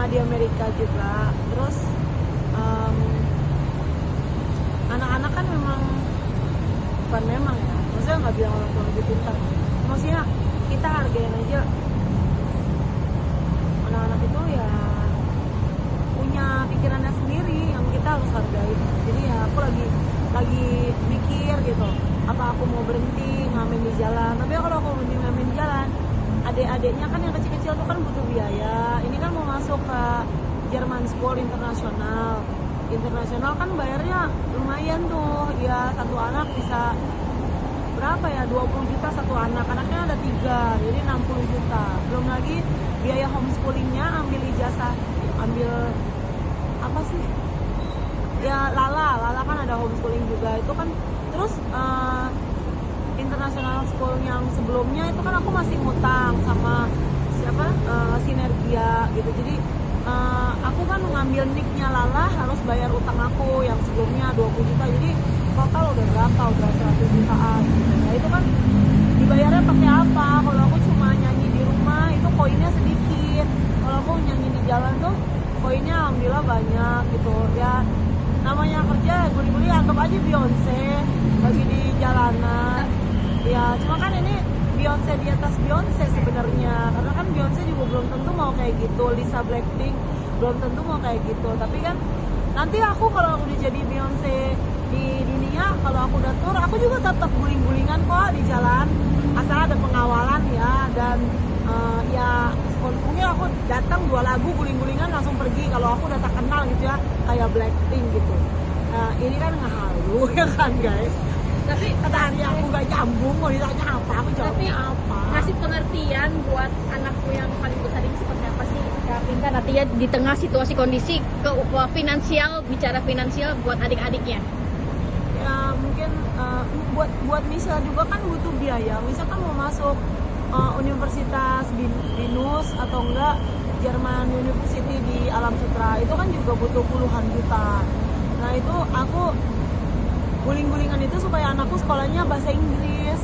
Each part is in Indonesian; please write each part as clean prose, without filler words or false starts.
di Amerika juga. Terus anak-anak kan memang bukan memang ya, maksudnya nggak bilang orang tua lebih pintar, maksudnya kita hargain aja anak-anak itu ya punya pikirannya sendiri yang kita harus hargai. Jadi ya aku lagi mikir gitu, apa aku mau berhenti ngamen di jalan. Tapi kalau aku berhenti ngamen di jalan, adik-adiknya kan yang kecil-kecil tuh kan butuh biaya. Ini kan mau masuk ke German School internasional kan bayarnya lumayan tuh ya, satu anak bisa berapa ya, 20 juta satu anak, anaknya ada 3, jadi 60 juta. Belum lagi biaya homeschoolingnya, ambil ijazah, ambil apa sih ya, Lala kan ada homeschooling juga itu kan. Terus international school yang sebelumnya itu kan aku masih ngutang sama siapa, Sinergia gitu. Jadi aku kan ngambil nicknya Lala, harus bayar utang aku yang sebelumnya 20 juta, jadi total udah berapa, udah 100 jutaan gitu. Nah itu kan dibayarnya pakai apa? Kalau aku cuma nyanyi di rumah itu koinnya sedikit, kalau aku nyanyi di jalan tuh koinnya alhamdulillah banyak gitu ya. Namanya kerja guli-guli, anggap aja Beyonce lagi di jalanan ya. Cuma kan ini Beyonce di atas Beyonce sebenarnya, karena kan Beyonce juga belum tentu mau kayak gitu, Lisa Blackpink belum tentu mau kayak gitu. Tapi kan nanti aku kalau aku udah jadi Beyonce di dunia, kalau aku udah tour, aku juga tetap guling-gulingan kok di jalan, asal ada pengawalan ya. Dan ya mungkin aku datang 2 lagu guling-gulingan langsung pergi kalau aku udah terkenal gitu ya, kayak Blackpink gitu. Nah ini kan ngehalu ya kan guys. Tapi kata hari aku gak nyambung, mau ditanya apa aku jawabnya apa. ngasih pengertian buat anakku yang paling besar ini seperti apa sih Kak Pinka nantinya di tengah situasi kondisi finansial, bicara finansial buat adik-adiknya? Ya mungkin buat Michelle juga kan butuh biaya. Misalkan mau masuk universitas BINUS atau enggak Jerman University di Alam Sutra, itu kan juga butuh puluhan juta. Nah itu aku guling-gulingan itu supaya anakku sekolahnya bahasa Inggris,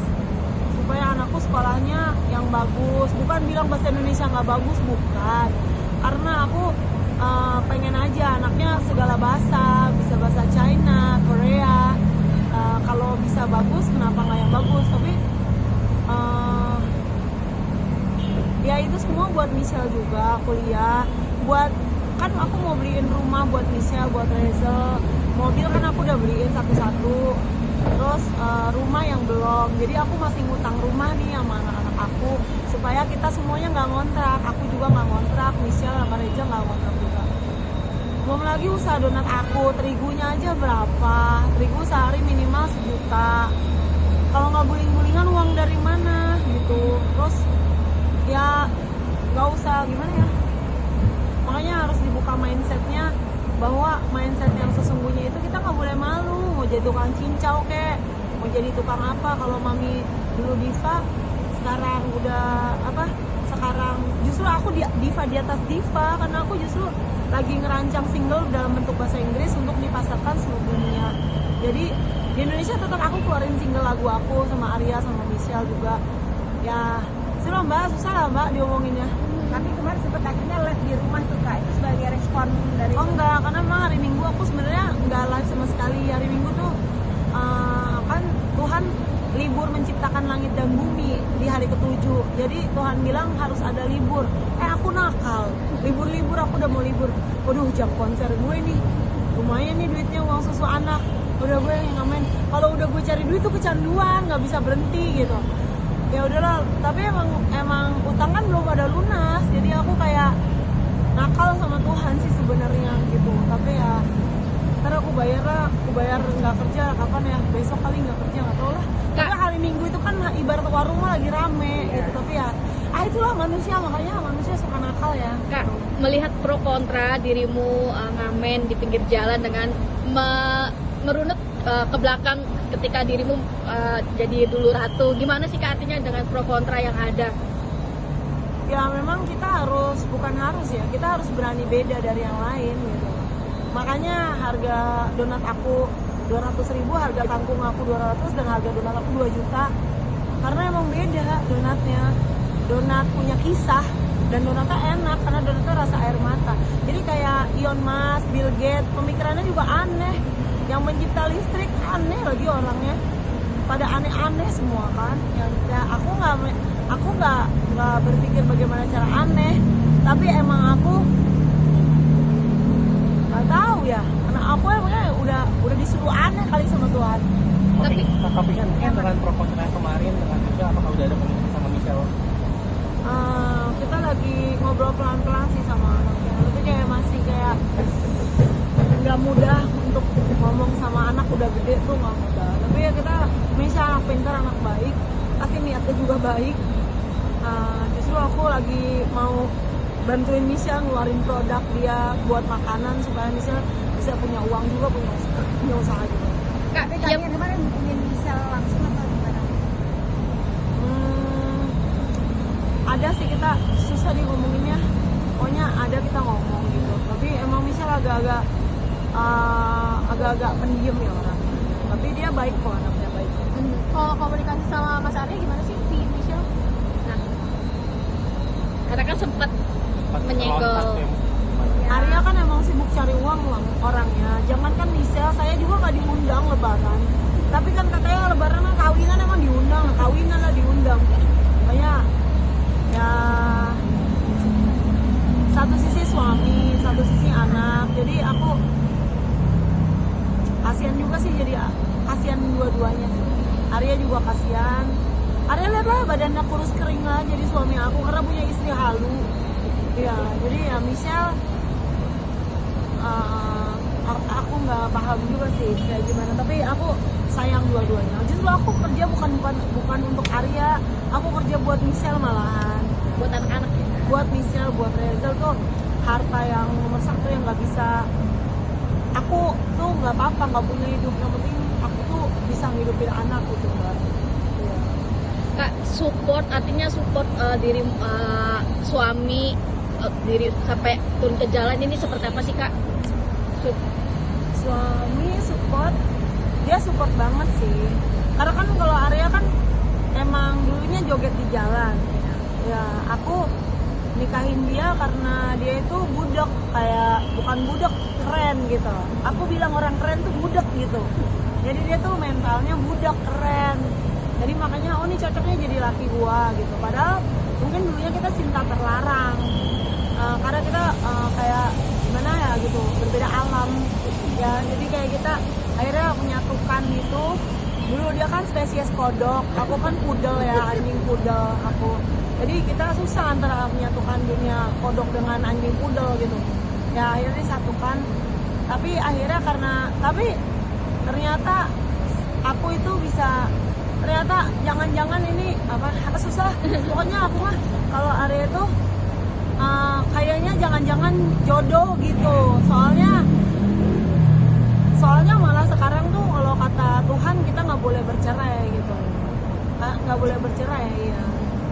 supaya anakku sekolahnya yang bagus. Bukan bilang bahasa Indonesia nggak bagus, bukan, karena aku pengen aja anaknya segala bahasa, bisa bahasa China, Korea. Kalau bisa bagus, kenapa nggak yang bagus? Tapi ya itu semua buat Michelle juga kuliah. Buat kan aku mau beliin rumah buat Michelle, buat Reza. Mobil kan aku udah beliin satu-satu. Terus rumah yang belum. Jadi aku masih ngutang rumah nih sama anak-anak aku, supaya kita semuanya nggak ngontrak. Aku juga nggak ngontrak, Michelle sama Reza nggak ngontrak juga. Belum lagi usaha donat aku, terigunya aja berapa? Terigu sehari minimal 1 juta. Kalau nggak guling-gulingan uang dari mana gitu. Terus ya nggak usah gimana ya, makanya harus dibuka mindsetnya, bahwa mindset yang sesungguhnya itu kita nggak boleh malu. Mau jadi tukang cincau kek, mau jadi tukang apa. Kalau mami dulu diva, sekarang udah apa, sekarang justru aku diva di atas diva, karena aku justru lagi ngerancang single dalam bentuk bahasa Inggris untuk dipasarkan seluruh dunia. Jadi di Indonesia tetap aku keluarin single lagu aku sama Arya sama Michelle juga ya. Sudah mbak, susah lah mbak diomonginnya. Tapi kemarin sempat akhirnya live di rumah tuh Kak, itu sebagai respon dari... Oh enggak, karena memang hari Minggu aku sebenarnya enggak live sama sekali. Hari Minggu tuh kan Tuhan libur menciptakan langit dan bumi di hari ke-7. Jadi Tuhan bilang harus ada libur. Aku nakal, libur-libur aku udah mau libur. Waduh, jam konser gue nih, lumayan nih duitnya, uang susu anak. Udah gue yang ngamen. Kalau udah gue cari duit tuh kecanduan, nggak bisa berhenti gitu. Ya udahlah, tapi emang utang kan belum ada lunas, jadi aku kayak nakal sama Tuhan sih sebenarnya gitu. Tapi ya ntar aku bayar nggak kerja kapan ya, besok kali nggak kerja, nggak tahu lah. Tapi hari Minggu itu kan ibarat warung mah lagi rame gitu. Tapi ya itulah manusia, makanya manusia suka nakal ya. Kak, melihat pro kontra dirimu ngamen di pinggir jalan dengan merunut ke belakang ketika dirimu jadi dulu ratu, gimana sih Kak artinya dengan pro kontra yang ada? Ya memang kita harus, bukan harus ya, kita harus berani beda dari yang lain gitu. Makanya harga donat aku 200.000, harga kangkung aku 200, dan harga donat aku 2 juta. Karena emang beda donatnya. donat punya kisah, dan donatnya enak karena donatnya rasa air mata. Jadi kayak Elon Musk, Bill Gates, pemikirannya juga aneh. Yang mencipta listrik aneh lagi orangnya, pada aneh-aneh semua kan. Yang ya, aku nggak berpikir bagaimana cara aneh, tapi emang aku nggak tahu ya, karena aku emangnya udah disuruh aneh kali sama Tuhan. Tapi kan mungkin dengan pro kontra kemarin dengan Michelle, apakah udah ada komunikasi sama Michelle? Kita lagi ngobrol pelan-pelan sih sama anaknya, tapi kayak masih kayak nggak mudah untuk ngomong sama anak udah gede tuh, nggak mudah. Tapi ya kita, Michelle anak pintar, anak baik, pasti niatnya juga baik. Justru aku lagi mau bantuin Michelle ngeluarin produk dia buat makanan supaya Michelle bisa punya uang juga, punya usaha juga. Kak, Tapi yang kalian kemarin ingin bisa langsung atau gimana? Ada sih, kita susah nih ngomonginnya, pokoknya ada kita ngomong gitu. Tapi emang Michelle agak-agak pendiam ya orang, tapi dia baik kok, anaknya baik. kalau komunikasi sama Mas Arya gimana sih si Michelle? Nah, karena kan sempat menyenggol. Arya kan emang sibuk cari uang orangnya. Jangan kan Michelle, saya juga nggak diundang lebaran. Tapi kan katanya lebaran kan kawinan emang diundang, kawinan lah diundang. Makanya ya satu sisi suami, satu sisi anak. Jadi aku kasihan juga sih, jadi kasihan dua-duanya. Arya juga kasihan. Arya lihatlah badannya kurus kering lah jadi suami aku karena punya istri halu. Ya, jadi ya Michelle, aku nggak paham juga sih kayak gimana. Tapi aku sayang dua-duanya. Justru aku kerja bukan untuk Arya, aku kerja buat Michelle malahan. Buat anak-anak ya. Buat Michelle, buat Reza tuh harta yang nomor satu yang nggak bisa. Aku tuh nggak apa-apa nggak punya hidup, yang penting aku tuh bisa ngidupin anak gitu kan. Ya. Kak, support artinya support diri suami diri sampai turun ke jalan ini seperti apa sih Kak? Suami support, dia support banget sih. Karena kan kalau Arya kan emang dulunya joget di jalan. Ya aku nikahin dia karena dia itu budak, kayak bukan budak, keren gitu. Aku bilang orang keren tuh budak gitu. Jadi dia tuh mentalnya budak, keren. Jadi makanya oh ini cocoknya jadi laki gua gitu. Padahal mungkin dulunya kita cinta terlarang. Karena kita kayak gimana ya gitu, berbeda alam. Ya jadi kayak kita akhirnya menyatukan gitu. Dulu dia kan spesies kodok, aku kan pudel ya, anjing pudel aku. Jadi kita susah antara menyatukan dunia kodok dengan anjing pudel gitu. Ya akhirnya disatukan. Tapi akhirnya tapi ternyata aku itu bisa, ternyata jangan-jangan ini apa susah. Pokoknya aku mah kalau Arya itu kayaknya jangan-jangan jodoh gitu. Soalnya malah sekarang tuh kalau kata Tuhan kita nggak boleh bercerai gitu. Nggak boleh bercerai ya.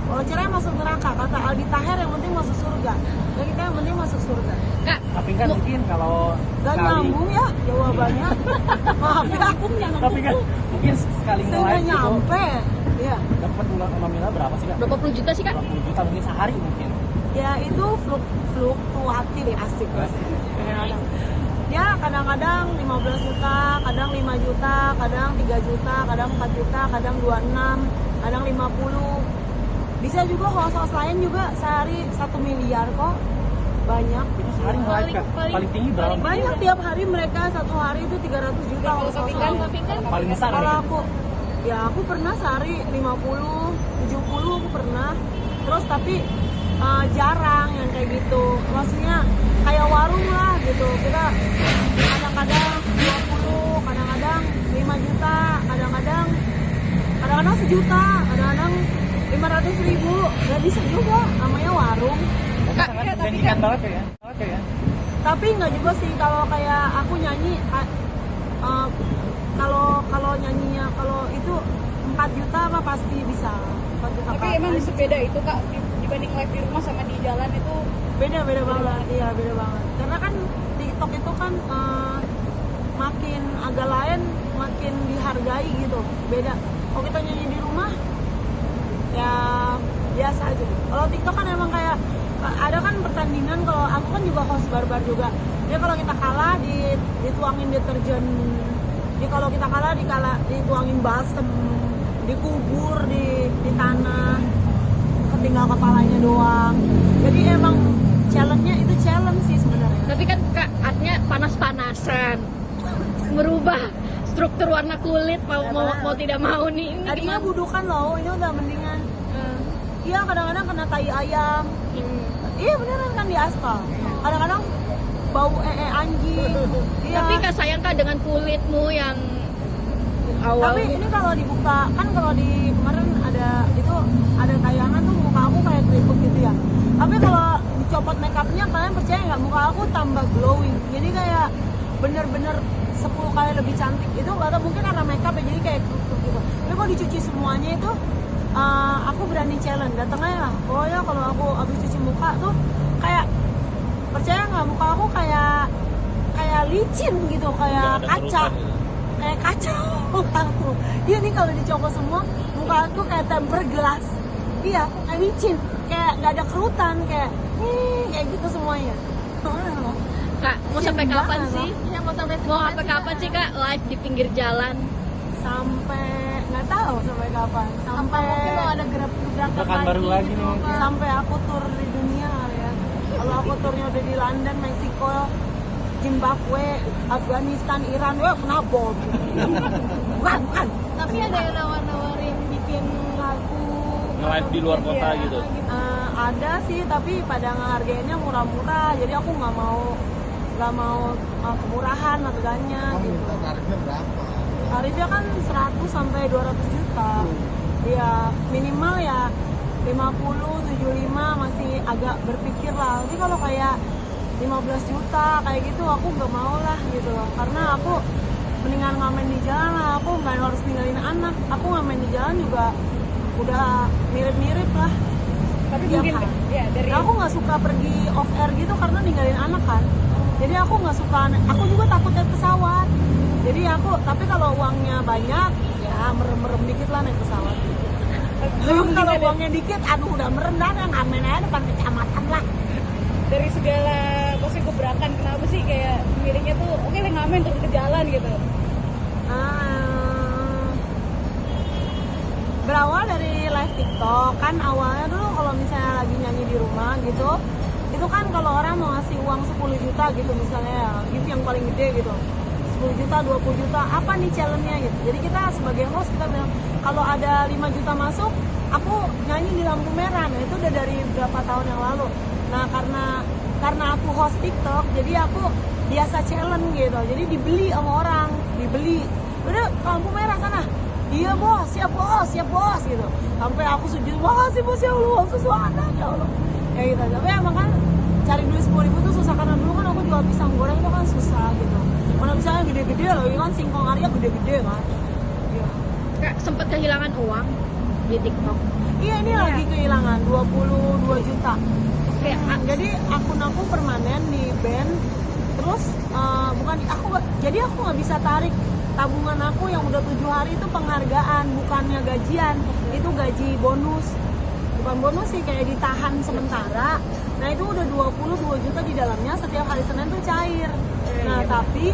Kalau cerai masuk neraka, kata Aldi Taher yang penting masuk surga. Dan kita yang penting masuk surga. Kak, Tapi kan mungkin kalau Gak nyambung ya jawabannya. Maaf ya. Tapi kan mungkin sekali Saya nggak nge-live gitu nyampe. Ya. dapat uang sama Mila berapa sih Kak? berapa puluh juta sih Kak? 20 juta mungkin sehari mungkin. Ya itu fluktuatif, asik kadang-kadang. Ya kadang-kadang 15 juta, kadang 5 juta, kadang 3 juta, kadang 4 juta, kadang 26, kadang 50. Bisa juga host-host lain juga sehari 1 miliar kok. Banyak. Itu sehari nge-live Kak. Paling tinggi berapa? Banyak tiap hari mereka satu hari itu 300 juta host-host lain. Paling besar Kalau nih. aku pernah sehari 50, 70 aku pernah. Terus tapi jarang yang kayak gitu. Maksudnya kayak warung lah gitu. Kita kadang-kadang 20, kadang-kadang 5 juta, kadang-kadang sejuta, kadang-kadang 500.000. Gak bisa juga namanya warung. Sangat menjanjikan banget ya. Tapi nggak juga sih kalau kayak aku nyanyi kalau nyanyinya kalau itu 4 juta mah pasti bisa 4 juta. Tapi emang sepeda itu Kak dibanding live di rumah sama di jalan itu beda banget. Iya beda banget karena kan TikTok itu kan makin agak lain, makin dihargai gitu, beda. Kalau kita nyanyi di rumah ya biasa aja gitu. Kalau TikTok kan emang kayak ada kan pertandingan, kalau aku kan juga host barbar juga. Jadi kalau kita kalah dituangin deterjen, kalau kita kalah dituangin balsem, dikubur di tanah, tinggal kepalanya doang. Jadi emang challenge-nya itu challenge sih sebenarnya. Tapi kan Kak, artinya panas-panasan, merubah struktur warna kulit mau tidak mau nih. Ini Tadinya gimana? budukan loh, ini udah mendingan. Iya, kadang-kadang kena tai ayam. Iya beneran kan di aspal. Kadang-kadang bau anjing. Iya. Tapi Kak sayang Kak dengan kulitmu yang awal. Tapi ini kalau dibuka kan, kalau di kemarin ada tayangan tuh muka aku kayak keriput gitu ya. Tapi kalau dicopot makeupnya, kalian percaya nggak, muka aku tambah glowing. Jadi kayak bener-bener 10 kali lebih cantik. Itu atau mungkin karena makeup ya, jadi kayak keriput gitu. Tapi kalau dicuci semuanya itu aku berani challenge, datang aja lah. Pokoknya kalau aku habis cuci muka tuh kayak, percaya nggak, muka aku kayak licin gitu, kayak kaca. Kayak kaca muka aku. Iya nih kalau dicopot semua, muka aku kayak tempered glass. Iya, kayak licin, kayak nggak ada kerutan, kayak gitu semuanya. Kak, mau sampai Iya, kapan enggak, sih? Mau sampai kapan sih Kak live di pinggir jalan? Sampai nggak tahu sampai kapan. Sampai Mungkin lo ada gerak-gerak Tekan baru lagi nih mungkin. sampai aku tur di dunia kali ya. Kalau aku turnya udah di London, Meksiko, Zimbabwe, Afghanistan, Iran, kena bom. Bukan. Tapi ada yang nawar-nawarin bikin lagu Nge-live di luar kota gitu. Ada sih, tapi pada ngehargainnya murah-murah. Jadi aku nggak mau kemurahan harganya gitu. Tarifnya berapa? Tarifnya kan 100 sampai 200 juta. Ya minimal ya 50, 75 masih agak berpikir lah. Tapi kalau kayak 15 juta kayak gitu aku nggak mau lah gitu loh. Karena aku mendingan ngamen di jalan lah. Aku nggak harus ninggalin anak. Aku ngamen di jalan juga udah mirip-mirip lah. Tapi Tiap mungkin hari. ya dari Aku nggak suka pergi off air gitu karena ninggalin anak kan. Jadi aku nggak suka. Aku juga takut naik pesawat. Jadi tapi kalau uangnya banyak ya merem-merem dikit lah naik pesawat. Kalau uangnya dikit, aduh udah merem dah, ngamen aja depan kecamatan lah. dari segala pasti gebrakan, kenapa sih kayak milihnya tuh oke ngamen turun ke jalan gitu? Berawal dari live TikTok kan, awalnya dulu kalau misalnya lagi nyanyi di rumah gitu, itu kan kalau orang mau ngasih uang 10 juta gitu misalnya ya, gift yang paling gede gitu, 10 juta, 20 juta, apa nih challenge-nya gitu. Jadi kita sebagai host kita bilang kalau ada 5 juta masuk, aku nyanyi di lampu merah. Nah itu udah dari berapa tahun yang lalu. Nah karena aku host TikTok, jadi aku biasa challenge gitu. Jadi dibeli sama orang, udah lampu merah sana. Iya bos, siap bos gitu. Sampai aku sujud, makasih bos ya Allah, sesuatu ya Allah. Ya gitu. Tapi emang kan cari duit 10.000 tuh susah, karena dulu kan aku jual pisang goreng itu kan susah gitu. Mana pisangnya gede-gede loh, ini kan singkong Arya gede-gede kan. Iya. Kak sempat kehilangan uang di TikTok. Iya ini lagi kehilangan 22 juta. Kayak Jadi akun aku permanen di ban. Terus jadi aku nggak bisa tarik tabungan aku yang udah 7 hari itu penghargaan, bukannya gajian. Itu gaji bonus. Bukan bonus sih, kayak ditahan sementara. Nah itu udah 22 juta di dalamnya, setiap hari Senin tuh cair. Nah tapi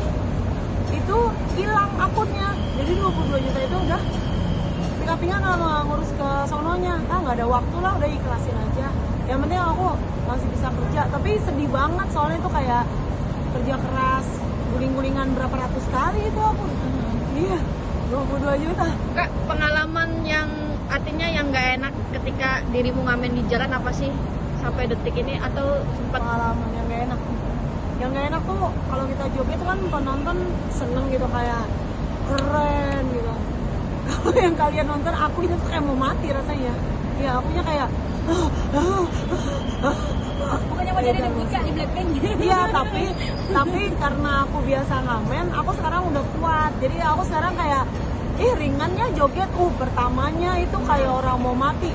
itu hilang akunnya. Jadi 22 juta itu udah pinggang nggak ngurus ke sononya. Nggak ada waktu lah, udah ikhlasin aja. Yang penting aku masih bisa kerja. Tapi sedih banget soalnya itu kayak kerja keras, guling-gulingan berapa ratus kali itu aku. Iya, 22 juta. Kak, pengalaman yang artinya yang nggak enak ketika dirimu ngamen di jalan apa sih sampai detik ini, atau sempat Pengalaman yang gak enak. Yang gak enak tuh kalau kita joget kan penonton seneng gitu, kayak keren gitu. Kalau yang kalian nonton aku itu tuh kayak mau mati rasanya. Ya akunya kayak Bukannya mau jadi Nika di Blackpink? iya, tapi karena aku biasa ngamen, aku sekarang udah kuat. Jadi aku sekarang kayak ringannya joget, pertamanya itu kayak orang mau mati.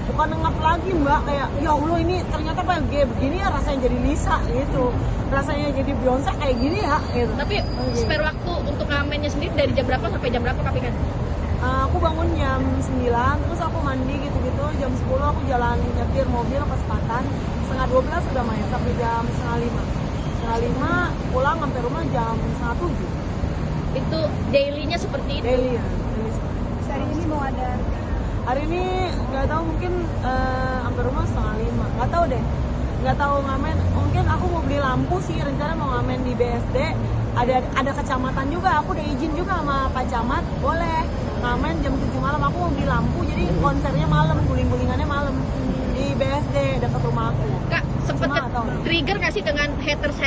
Bukan ngap lagi mbak, kayak ya Allah ini ternyata kayak kayak begini ya, rasanya jadi Lisa gitu, rasanya jadi Beyonce kayak gini ya gitu. tapi spare waktu untuk ngamennya sendiri dari jam berapa sampai jam berapa Kak Pikan? Aku bangun jam 9, terus aku mandi gitu-gitu, jam 10 aku jalan nyetir mobil ke Sepatan, setengah 12 udah main sampai jam setengah 5. Setengah 5 pulang sampai rumah jam setengah 7. Itu dailynya seperti itu. Daily ya. Daily. Hari ini mau ada Hari ini nggak tahu, mungkin sampai rumah setengah 5. Nggak tahu deh. Nggak tahu ngamen. Mungkin aku mau beli lampu sih, rencana mau ngamen di BSD. Ada kecamatan juga, aku udah izin juga sama Pak Camat, boleh ngamen jam 7 malam. Aku mau beli lampu, jadi konsernya malam, guling-gulingannya malam di BSD dekat rumah aku. Kak, sempet Cuma nggak tahu nih. trigger nggak sih dengan haters?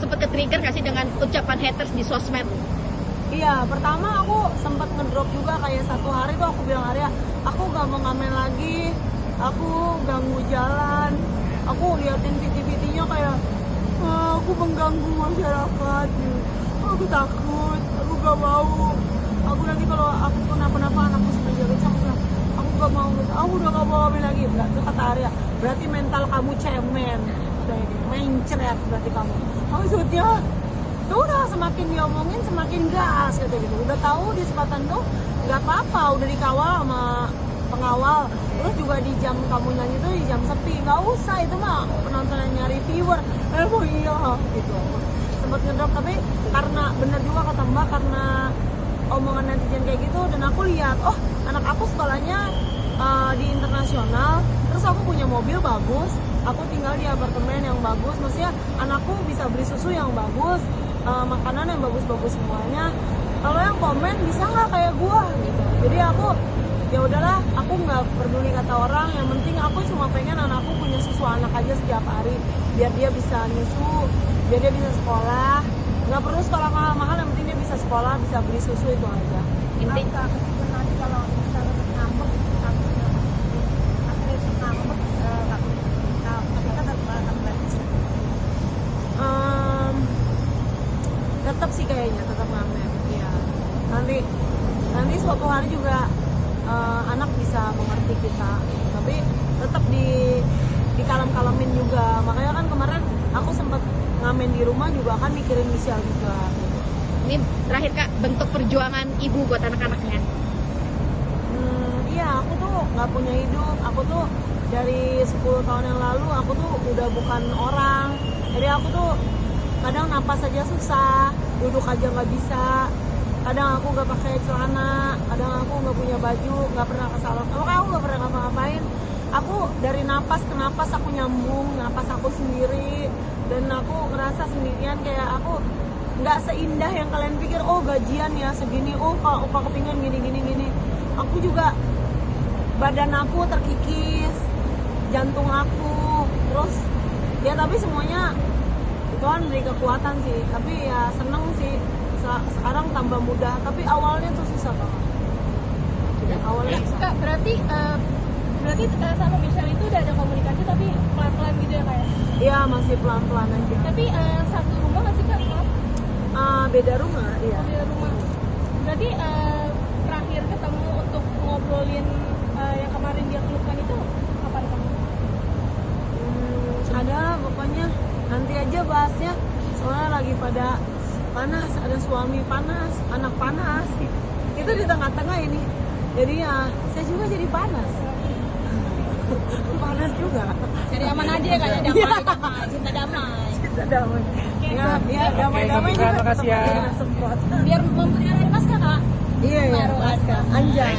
Sempet ke trigger nggak sih dengan ucapan haters di sosmed? Iya, pertama aku sempat ngedrop juga, kayak satu hari tuh aku bilang Arya, aku gak mau ngamen lagi, aku ganggu jalan, aku liatin VT-VT-nya kayak aku mengganggu masyarakat, aku takut, aku gak mau, aku nanti kalau aku kenapa-napa anakku sudah jaga, aku bilang aku gak mau, aku udah gak mau ngamen lagi. Berarti kata Arya, berarti mental kamu cemen, mencret berarti kamu. Maksudnya ya udah, semakin diomongin semakin gas gitu. Udah tahu di Sepatan tuh nggak apa-apa, udah dikawal sama pengawal. Terus juga di jam kamu nyanyi tuh di jam sepi, nggak usah, itu mah penonton yang nyari viewer. Oh iya gitu. Sempet ngedrop, tapi karena bener juga kata Mbak, karena omongan netizen kayak gitu, dan aku lihat oh anak aku sekolahnya di internasional, terus aku punya mobil bagus, aku tinggal di apartemen yang bagus, maksudnya anakku bisa beli susu yang bagus, makanan yang bagus-bagus semuanya. Kalau yang komen bisa nggak kayak gua gitu. Jadi aku ya udahlah, aku nggak peduli kata orang, yang penting aku cuma pengen anakku punya susu anak aja setiap hari, biar dia bisa nyusu, biar dia bisa sekolah, nggak perlu sekolah mahal-mahal, yang penting dia bisa sekolah, bisa beli susu, itu aja. Inti nanti kalau misalnya ngambek, asli ngambek, kita tetap Tetap sih kayaknya, tetap ngamen ya. Nanti suatu hari juga anak bisa mengerti kita, tapi tetap dikalem-kalemin juga. Makanya kan kemarin aku sempat ngamen di rumah juga kan mikirin Michelle juga. ini terakhir Kak, bentuk perjuangan ibu buat anak-anaknya. Iya, aku tuh nggak punya hidup. Aku tuh dari 10 tahun yang lalu aku tuh udah bukan orang. Jadi aku tuh kadang napas aja susah, duduk aja nggak bisa. Kadang aku nggak pakai celana, kadang aku nggak punya baju, nggak pernah ke salon. Makanya aku nggak pernah ngapa-ngapain. Aku dari napas ke napas aku nyambung, napas aku sendiri, dan aku ngerasa sendirian. Kayak aku nggak seindah yang kalian pikir. Oh gajian ya segini, oh kalau upah kepingan gini. Aku juga badan aku terkikis, jantung aku, terus ya tapi semuanya Tuhan beri kekuatan sih. Tapi ya seneng sih, sekarang tambah mudah, tapi awalnya tuh susah banget. Awalnya susah. Kak, berarti sama Michelle itu udah ada komunikasi tapi pelan-pelan gitu ya Kak ya? Iya, masih pelan-pelan aja. Tapi satu rumah nggak sih Kak? Beda rumah, iya. Di rumah. Berarti terakhir ketemu untuk ngobrolin yang kemarin dia keluhkan itu kapan Kak? Ada pokoknya nanti aja bahasnya, soalnya lagi pada panas, ada suami panas, anak panas, itu di tengah-tengah ini. Jadi ya saya juga jadi panas. Panas juga. Jadi aman aja ya Kak ya, damai, cinta damai. Kita damai. Ya damai-damai juga. Terima kasih ya. Semprot. Biar memberikan mas Kak. Iya ya, Baru ada. Anjay.